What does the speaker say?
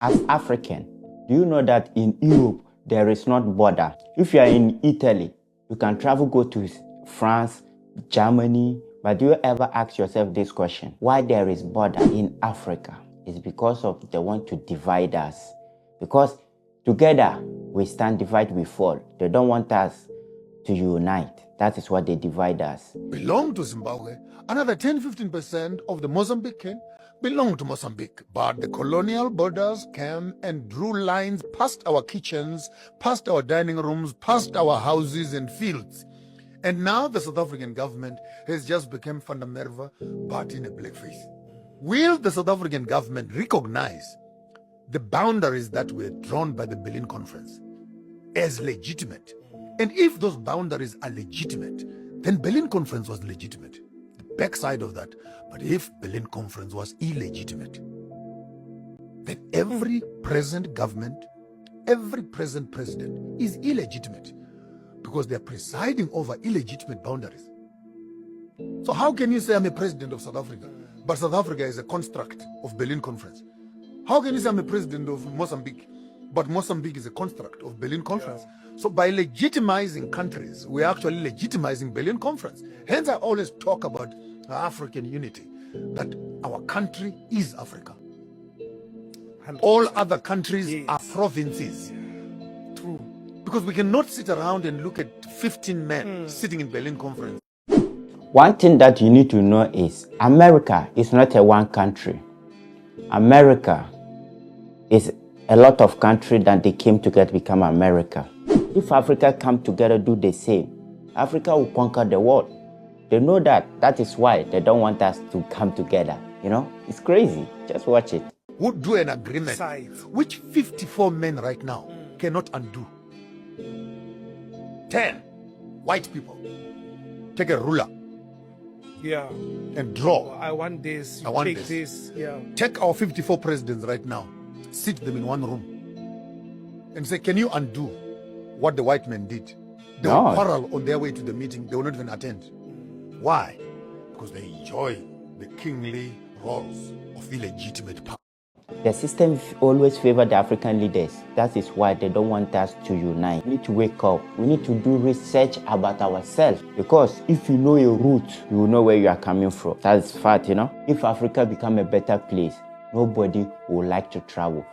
As African, do you know that in Europe, there is not border? If you are in Italy, you can travel, go to France, Germany, but do you ever ask yourself this question? Why there is border in Africa? It's because of they want to divide us. Because together we stand, divide we fall. They don't want us to unite. That is what they divide us. Belong to Zimbabwe. Another 10-15% of the Mozambican belong to Mozambique. But the colonial borders came and drew lines past our kitchens, past our dining rooms, past our houses and fields. And now the South African government has just become fundamental, but in a blackface. Will the South African government recognize the boundaries that were drawn by the Berlin Conference as legitimate? And if those boundaries are legitimate, then Berlin Conference was legitimate. The backside of that. But if Berlin Conference was illegitimate, then every present government, every present president is illegitimate because they're presiding over illegitimate boundaries. So how can you say I'm a president of South Africa, but South Africa is a construct of Berlin Conference? How can you say I'm a president of Mozambique, but Mozambique is a construct of Berlin Conference? So by legitimizing countries, we're actually legitimizing Berlin Conference. Hence, I always talk about African unity, that our country is Africa. All other countries are provinces. True. Because we cannot sit around and look at 15 men sitting in Berlin Conference. One thing that you need to know is America is not a one country. America is a lot of countries that they came together to become America. If Africa come together, do the same, Africa will conquer the world. They know that. That is why they don't want us to come together. You know, it's crazy. Just watch it. Would do an agreement which 54 men right now cannot undo. 10 white people take a ruler. Yeah. And draw. I want this. I want take this. Yeah. Take our 54 presidents right now, sit them in one room, and say, can you undo what the white men did? They will quarrel on their way to the meeting. They will not even attend. Why? Because they enjoy the kingly roles of illegitimate power. The system always favor the African leaders. That is why they don't want us to unite. We need to wake up. We need to do research about ourselves. Because if you know your root, you will know where you are coming from. That's fact, you know. If Africa become a better place, nobody will like to travel.